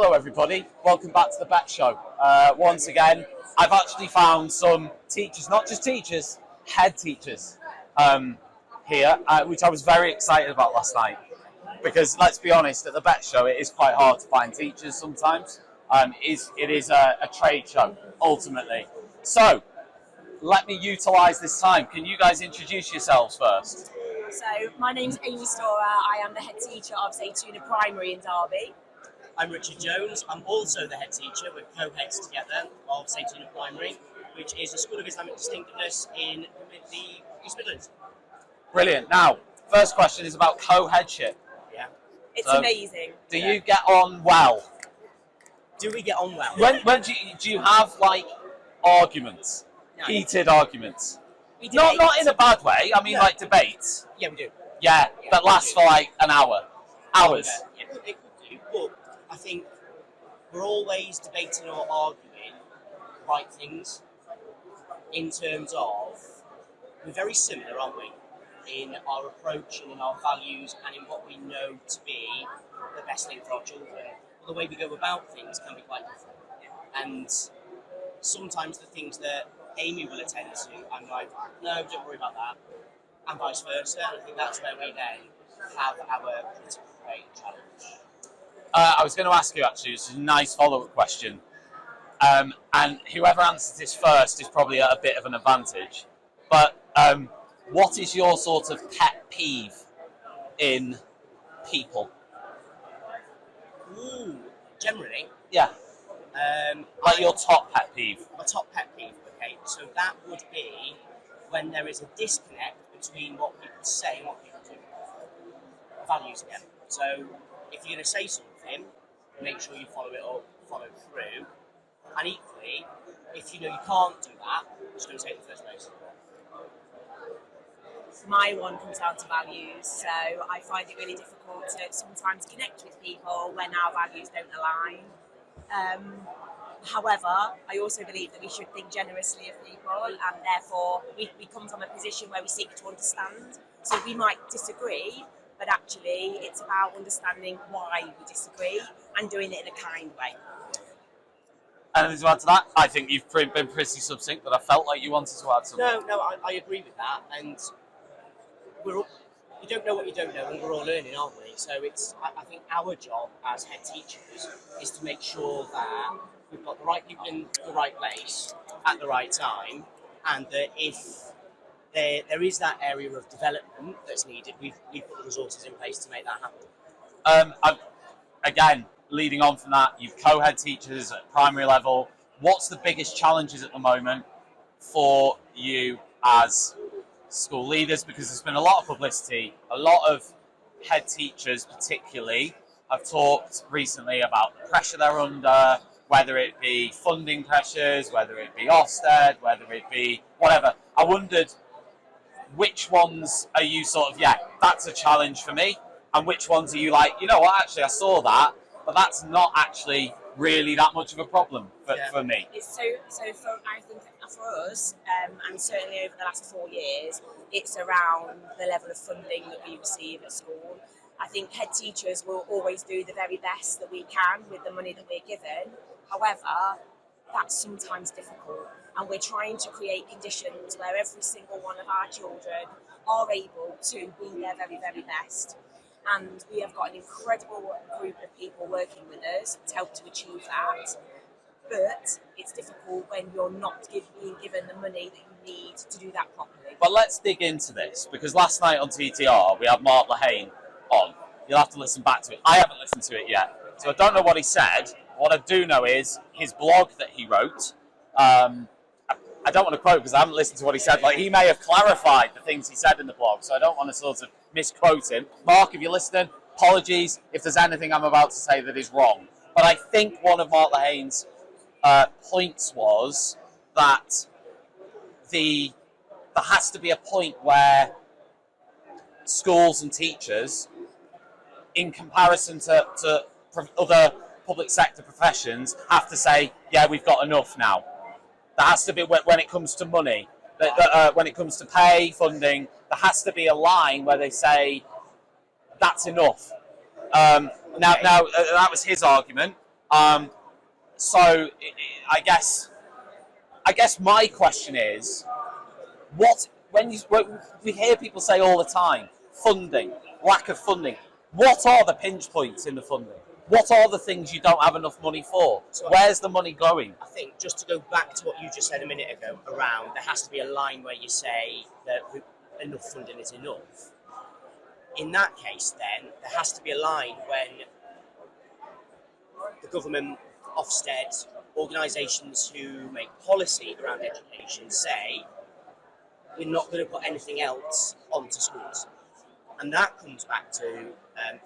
Hello everybody, welcome back to the BETT show. Once again, I've actually found some teachers, not just teachers, head teachers here, which I was very excited about last night. Because let's be honest, at the BETT show it is quite hard to find teachers sometimes. It is a trade show, ultimately. So, let me utilise this time. Can you guys introduce yourselves first? So, my name's Amy Storer. I am the head teacher of St Tuna Primary in Derby. I'm Richard Jones. I'm also the head teacher. We're co-heads together of St Tuna Primary, which is a school of Islamic distinctiveness in the East Midlands. Brilliant. Now, first question is about co-headship. Yeah. It's amazing. Do you get on well? Do we get on well? When do you have like arguments, No. heated arguments? We do Not in a bad way. I mean, No. like debates. Yeah, we do. Yeah, that lasts for like an hour, hours. Yeah, it could do. But I think we're always debating or arguing the right things in terms of we're very similar, aren't we? In our approach and in our values and in what we know to be the best thing for our children. But the way we go about things can be quite different. And sometimes the things that Amy will attend to, I'm like, no, don't worry about that. And vice versa. And I think that's where we then have our critical debate challenge. I was going to ask you actually, it's a nice follow-up question. And whoever answers this first is probably at a bit of an advantage. But what is your sort of pet peeve in people? Ooh, generally, Yeah, like your top pet peeve. my top pet peeve, okay, so that would be when there is a disconnect between what people say and what people do. Values again. So if you're going to say something, make sure you follow it up, follow through. And equally, if you know you can't do that, just don't say it in the first place. My one comes down to values, so I find it really difficult to sometimes connect with people when our values don't align. However, I also believe that we should think generously of people, and therefore we come from a position where we seek to understand. So we might disagree, but actually it's about understanding why we disagree and doing it in a kind way. Anything to add to that? I think you've been pretty succinct, but I felt like you wanted to add something. No, I agree with that. And you don't know what you don't know, and we're all learning, aren't we? So I think our job as head teachers is to make sure that we've got the right people in the right place at the right time, and that if there is that area of development that's needed, we've put the resources in place to make that happen. Again, leading on from that, you've co-head teachers at primary level. What's the biggest challenges at the moment for you as school leaders? Because there's been a lot of publicity, a lot of head teachers particularly have talked recently about the pressure they're under, whether it be funding pressures, whether it be Ofsted, whether it be whatever. I wondered, which ones are you sort of, yeah, that's a challenge for me, and which ones are you like, you know what, actually I saw that, but that's not actually really that much of a problem for me. So I think for us, and certainly over the last 4 years, it's around the level of funding that we receive at school. I think head teachers will always do the very best that we can with the money that we're given. However, that's sometimes difficult, and we're trying to create conditions where every single one of our children are able to be their very, very best. And we have got an incredible group of people working with us to help to achieve that. But it's difficult when you're not being given the money that you need to do that properly. But let's dig into this, because last night on TTR we had Mark Lehane on. You'll have to listen back to it. I haven't listened to it yet, so I don't know what he said. What I do know is his blog that he wrote. I don't want to quote because I haven't listened to what he said. Like, he may have clarified the things he said in the blog, so I don't want to sort of misquote him. Mark, if you're listening, apologies if there's anything I'm about to say that is wrong. But I think one of Mark Lehane's points was that there has to be a point where schools and teachers, in comparison to other public sector professions, have to say, yeah, we've got enough now. There has to be, when it comes to money, when it comes to pay, funding, there has to be a line where they say, that's enough. Now, that was his argument. So I guess my question is, when we hear people say all the time, funding, lack of funding. What are the pinch points in the funding? What are the things you don't have enough money for? So Where's the money going? I think just to go back to what you just said a minute ago around there has to be a line where you say that enough funding is enough. In that case, then, there has to be a line when the government, Ofsted, organisations who make policy around education say we're not going to put anything else onto schools. And that comes back to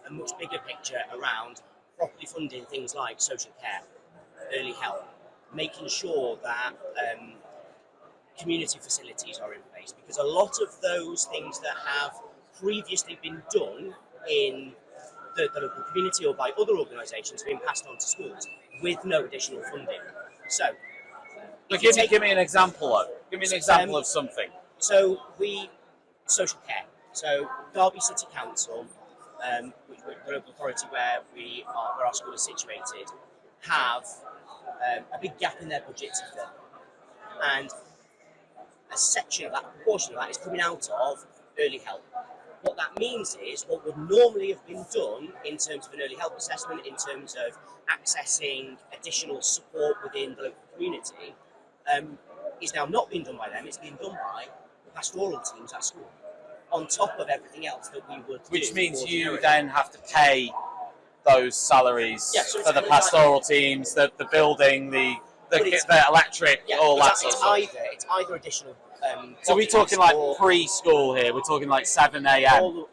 a much bigger picture around properly funding things like social care, early help, making sure that community facilities are in place, because a lot of those things that have previously been done in the local community or by other organisations have been passed on to schools with no additional funding. So, But give me an example though. Give me an example of something. So social care. So Derby City Council, which is the local authority where our school is situated, have a big gap in their budget to fill, and a section of that, a proportion of that, is coming out of early help. What that means is what would normally have been done in terms of an early help assessment, in terms of accessing additional support within the local community, is now not being done by them. It's being done by the pastoral teams at school, on top of everything else that we would do. Which means you then have to pay those salaries so for the pastoral teams, the building, the electric, all that sort of stuff. It's either additional. So we're talking like preschool here. We're talking like 7 a.m.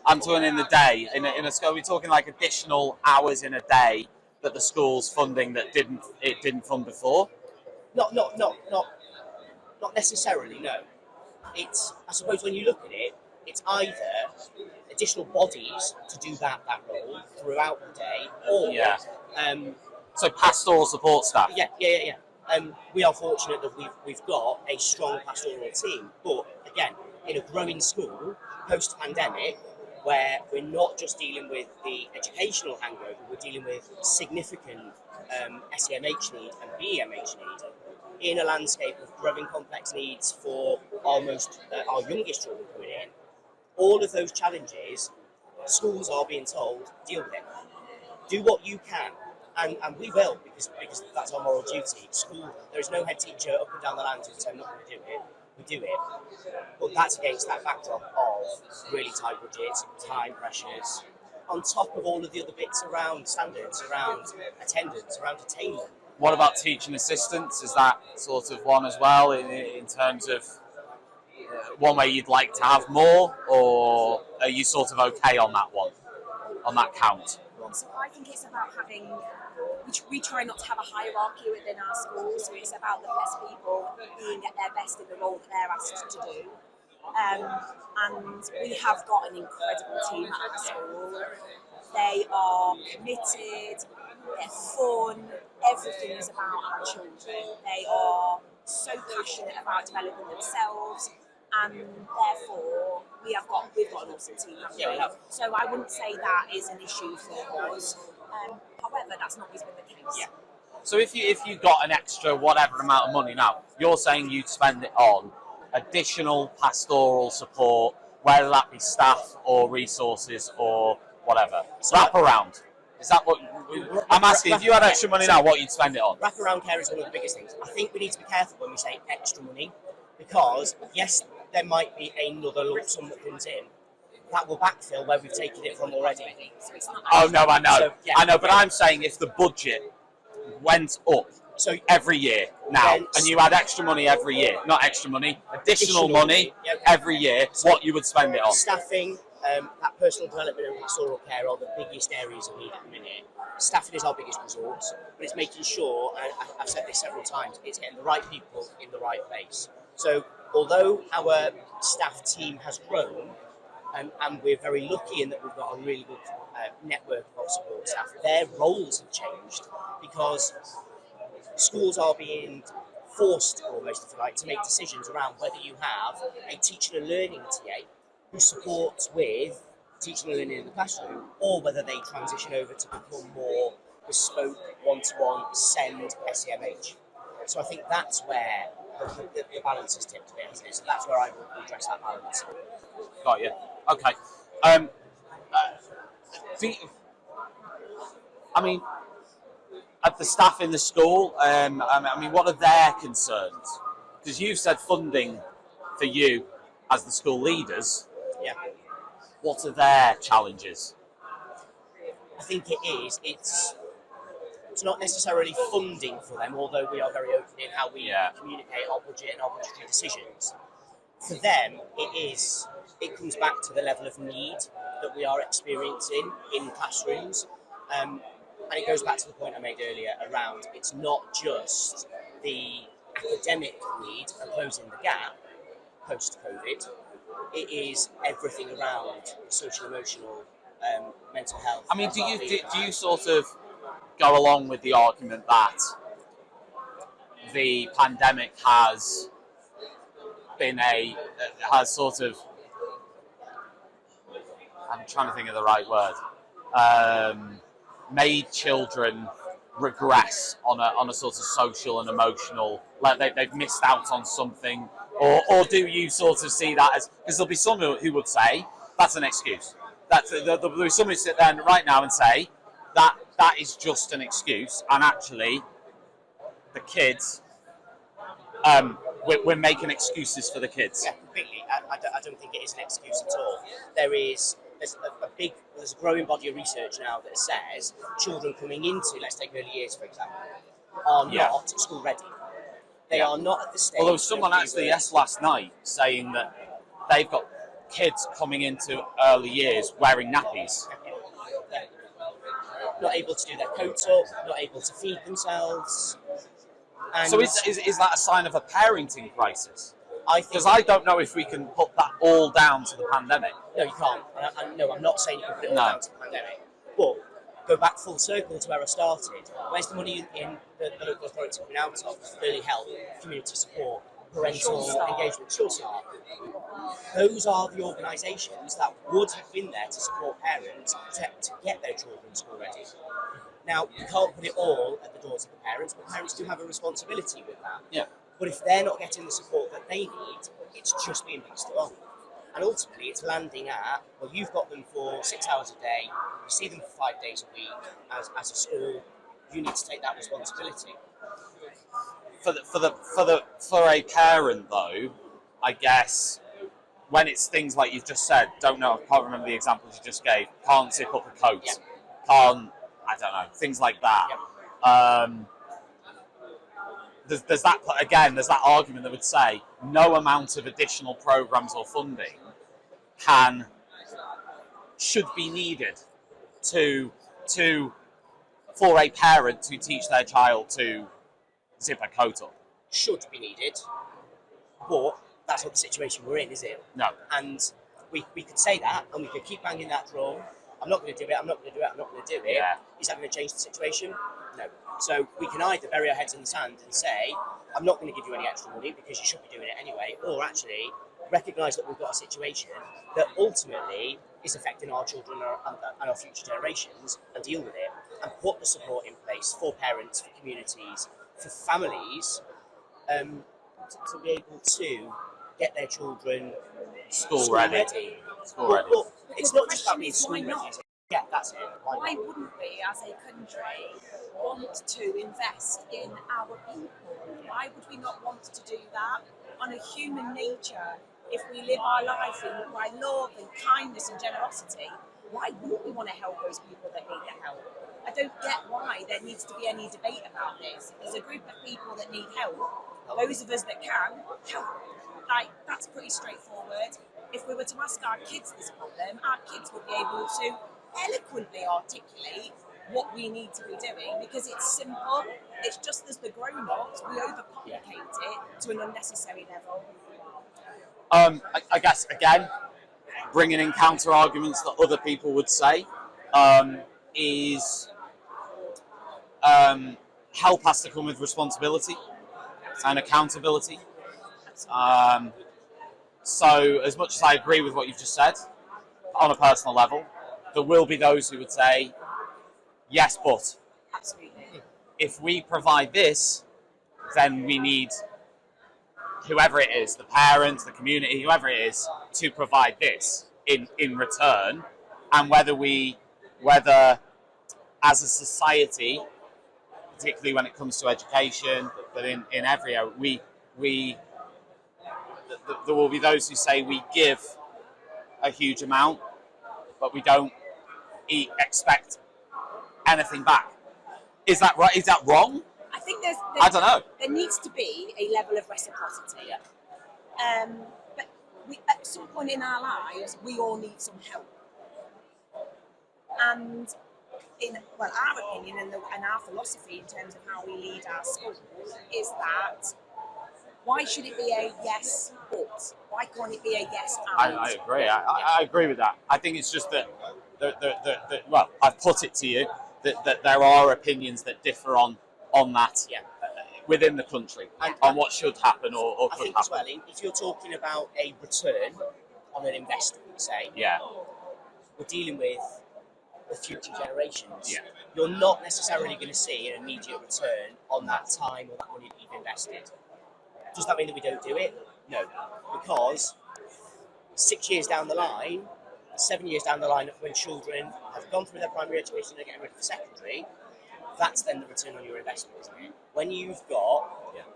I'm talking in the day in a school. We're talking like additional hours in a day that the school's funding that it didn't fund before. Not necessarily. No, it's, I suppose when you look at it, it's either additional bodies to do that role throughout the day, or so pastoral support staff. Yeah. We are fortunate that we've got a strong pastoral team, but again, in a growing school post-pandemic, where we're not just dealing with the educational hangover, we're dealing with significant SEMH need and BEMH need in a landscape of growing complex needs for our youngest children coming in. All of those challenges, schools are being told, deal with it. Do what you can. And we will, because that's our moral duty. School, there is no head teacher up and down the land who will say, I'm not going to do it. We do it. But that's against that backdrop of really tight budgets, time pressures, on top of all of the other bits around standards, around attendance, around attainment. What about teaching assistants? Is that sort of one as well in terms of one way you'd like to have more, or are you sort of okay on that one, on that count? So I think it's about having, we try not to have a hierarchy within our school, so it's about the best people being at their best in the role that they're asked to do. And we have got an incredible team at our school. They are committed, they're fun, everything is about our children. They are so passionate about developing themselves, and therefore we've got an awesome team. Yeah, we have. So I wouldn't say that is an issue for us. However, that's not always been the case. Yeah. So if you got an extra whatever amount of money now, you're saying you'd spend it on additional pastoral support, whether that be staff or resources or whatever. Wrap around. Is that what I'm asking? If you had extra money now, what you'd spend it on? Wraparound care is one of the biggest things. I think we need to be careful when we say extra money, because yes, there might be another lump sum that comes in that will backfill where we've taken it from already. So it's not Oh no, I know, So, yeah. I know, but I'm saying if the budget went up So every year now, Then- and you had extra money every year, not extra money, additional money yeah. every year, what you would spend it on? Staffing, that personal development and pastoral care are the biggest areas of need at the minute. Staffing is our biggest resource, but it's making sure, and I've said this several times, it's getting the right people in the right place. So although our staff team has grown, and we're very lucky in that we've got a really good network of support staff, their roles have changed because schools are being forced, almost if you like, to make decisions around whether you have a teaching and learning TA who supports with teaching and learning in the classroom, or whether they transition over to become more bespoke, one-to-one, send SEMH. So I think that's where the balance is tipped a bit, isn't it? So that's where I would address that balance. Got you. Okay. I mean, at the staff in the school, I mean, what are their concerns? Because you've said funding for you as the school leaders. Yeah. What are their challenges? I think it's not necessarily funding for them, although we are very open in how we communicate our budget and our budgetary decisions. For them, it comes back to the level of need that we are experiencing in classrooms. And it goes back to the point I made earlier around it's not just the academic need of closing the gap post-COVID, it is everything around social, emotional, mental health. I mean, do you sort of go along with the argument that the pandemic has sort of, I'm trying to think of the right word, made children regress on a sort of social and emotional, like they've missed out on something, or do you sort of see that as, because there'll be some who would say that's an excuse. There'll be some who sit there right now and say that is just an excuse, and actually the kids, we're making excuses for the kids. Yeah, completely. I don't think it is an excuse at all. There's a growing body of research now that says children coming into, let's take early years for example, are not school ready. They are not at the stage. Well, there was someone actually last night saying that they've got kids coming into early years wearing nappies. Not able to do their coats up, not able to feed themselves. And so is that a sign of a parenting crisis? Because I don't know if we can put that all down to the pandemic. No, you can't. No, I'm not saying you can put it all down to the pandemic. But go back full circle to where I started. Where's the money in the local authority coming out of? Early help, community support, parental engagement, Sure Start. Those are the organisations that would have been there to support parents to get their children school ready. Now, you can't put it all at the doors of the parents, but parents do have a responsibility with that. Yeah. But if they're not getting the support that they need, it's just being passed along. And ultimately, it's landing at, well, you've got them for 6 hours a day, you see them for 5 days a week as a school, you need to take that responsibility. For a parent, though, I guess, when it's things like you've just said, I can't remember the examples you just gave, can't zip up a coat, can't, I don't know, things like that. Yeah. There's that argument that would say no amount of additional programs or funding should be needed for a parent to teach their child to zip a coat up. Should be needed, but that's not the situation we're in, is it? No. And we could say that, and we could keep banging that drum. I'm not going to do it, I'm not going to do it, I'm not going to do it. Yeah. Is that going to change the situation? No. So we can either bury our heads in the sand and say, I'm not going to give you any extra money because you should be doing it anyway, or actually recognise that we've got a situation that ultimately is affecting our children and our future generations and deal with it and put the support in place for parents, for communities, for families to be able to get their children school ready. School ready. But it's not just about being school Why ready. not? Yeah, that's it. Why wouldn't we, as a country, want to invest in our people? Why would we not want to do that? On a human nature, if we live our life by love and kindness and generosity, why wouldn't we want to help those people that need the help? I don't get why there needs to be any debate about this. There's a group of people that need help. Those of us that can, help. Like, that's pretty straightforward. If we were to ask our kids this problem, our kids would be able to eloquently articulate what we need to be doing because it's simple. It's just as the grown-ups, we overcomplicate it to an unnecessary level. I guess, again, bringing in counter-arguments that other people would say is help has to come with responsibility and accountability. So as much as I agree with what you've just said, on a personal level, there will be those who would say, yes, but Absolutely. If we provide this, then we need whoever it is, the parents, the community, whoever it is, to provide this in return. And whether as a society, particularly when it comes to education, but in every area, there will be those who say we give a huge amount, but we don't expect anything back. Is that right? Is that wrong? I think I don't know. There needs to be a level of reciprocity. But at some point in our lives, we all need some help. And in our opinion and our philosophy in terms of how we lead our schools is that why should it be a yes but? Why can't it be a yes and? I agree. I agree with that. I think it's just that well, I've put it to you that there are opinions that differ on that within the country on what should happen or could I think happen. as well, if you're talking about a return on an investment, say, we're dealing with the future generations. Yeah. You're not necessarily going to see an immediate return on that time or that money that you've invested. Does that mean that we don't do it? No, because 6 years down the line, 7 years down the line, when children have gone through their primary education and they're getting ready for secondary, that's then the return on your investment, isn't it? When you've got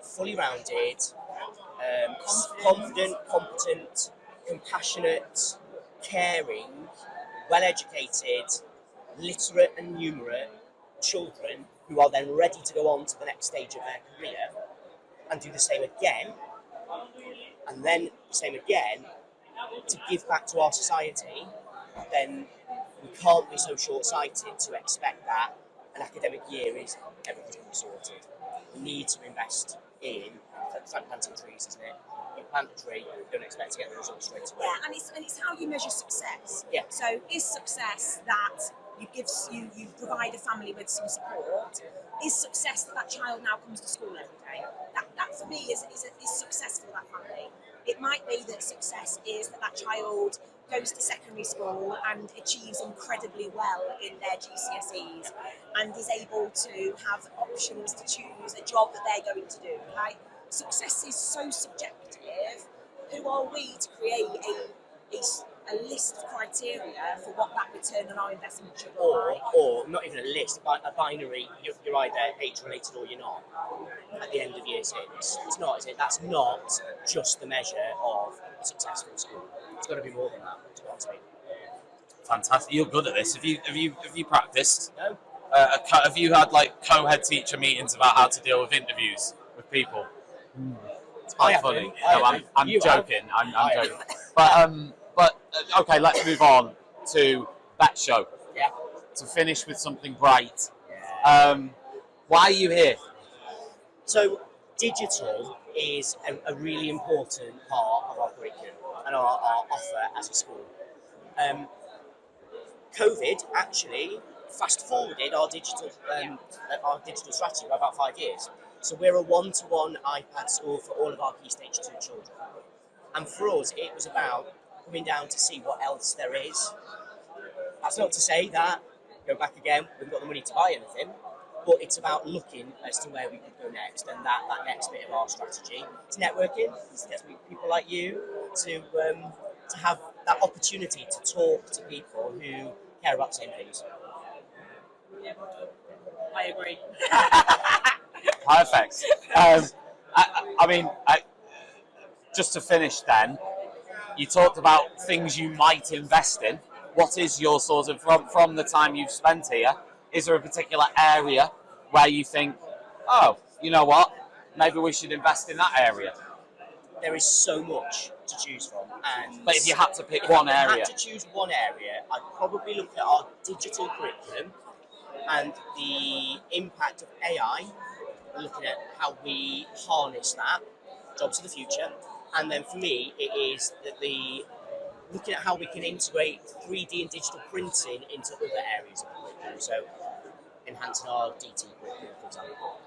fully rounded, confident, competent, compassionate, caring, well-educated, literate and numerate children who are then ready to go on to the next stage of their career and do the same again, and then the same again, to give back to our society, then we can't be so short-sighted to expect that an academic year is everything's going to be sorted. We need to invest in, it's like planting trees, isn't it? You plant a tree, you don't expect to get the results straight away. Yeah, and it's how you measure success. Yeah. So is success that you provide a family with some support? Is success that child now comes to school every day? That for me is success for that family. It might be that success is that child goes to secondary school and achieves incredibly well in their GCSEs and is able to have options to choose a job that they're going to do. Like, success is so subjective. Who are we to create a list of criteria for what that return on our investment should look like? Or not even a list, but a binary, you're either age-related or you're not at the end of year 6. It's not, is it? That's not just the measure of a successful school. It's got to be more than that, to be honest with you. Fantastic. You're good at this. Have you practiced? No? Have you had like co-head teacher meetings about how to deal with interviews with people? It's quite funny. No, I'm joking. I'm joking. But okay, let's move on to that show. Yeah. To finish with something bright. Yeah. Why are you here? So, digital is a really important part of our curriculum and our offer as a school. COVID actually fast-forwarded our digital strategy by about 5 years. So we're a one-to-one iPad school for all of our Key Stage 2 children. And for us, it was about coming down to see what else there is. That's not to say that, go back again, we've got the money to buy anything, but it's about looking as to where we could go next, and that next bit of our strategy. It's networking, it's to meet people like you, to have that opportunity to talk to people who care about the same things. Yeah, I agree. Perfect. I mean, just to finish then, you talked about things you might invest in. What is your sort of, from the time you've spent here, is there a particular area where you think, oh, you know what, maybe we should invest in that area? There is so much to choose from. But if you had to pick one area. If I had to choose one area, I'd probably look at our digital curriculum and the impact of AI, looking at how we harness that, jobs of the future. And then for me, it is that looking at how we can integrate 3D and digital printing into other areas of the curriculum. So enhancing our DT curriculum, for example.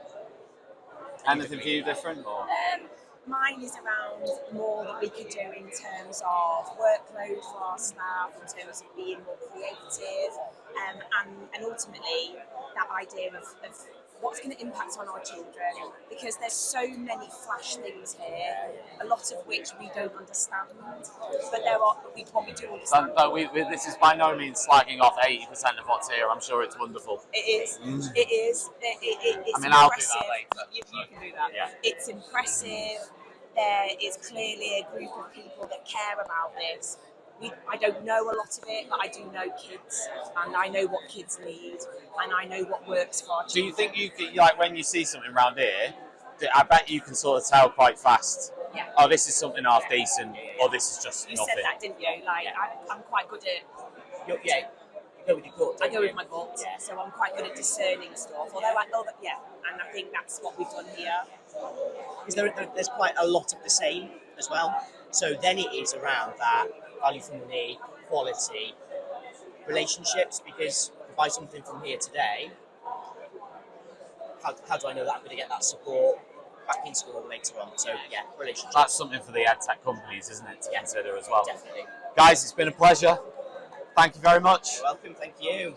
Anything for you different? Or? mine is around more that we could do in terms of workload for our staff, in terms of being more creative, and ultimately that idea of what's going to impact on our children, because there's so many flash things here, a lot of which we don't understand, but there are what we do understand. This is by no means slagging off 80% of what's here. I'm sure it's wonderful. It is. It is. It's I mean, I'll do impressive. that later. You can do that. Yeah. It's impressive. There is clearly a group of people that care about this. I don't know a lot of it, but I do know kids, and I know what kids need, and I know what works for our Do children. you think you could, like, when you see something around here, I bet you can sort of tell quite fast, Yeah. oh, this is something half decent, or this is just You nothing. said that, didn't you? Like, I'm quite good at. You go with your gut. I go with my gut, so I'm quite good at discerning stuff. Although I know that, and I think that's what we've done here. Because there's quite a lot of the same as well. So then it is around that value for money, quality, relationships. Because if I buy something from here today, how do I know that I'm going to get that support back in school later on? So yeah, relationships. That's something for the edtech companies, isn't it, to consider as well. Definitely. Guys, it's been a pleasure. Thank you very much. You're welcome. Thank you.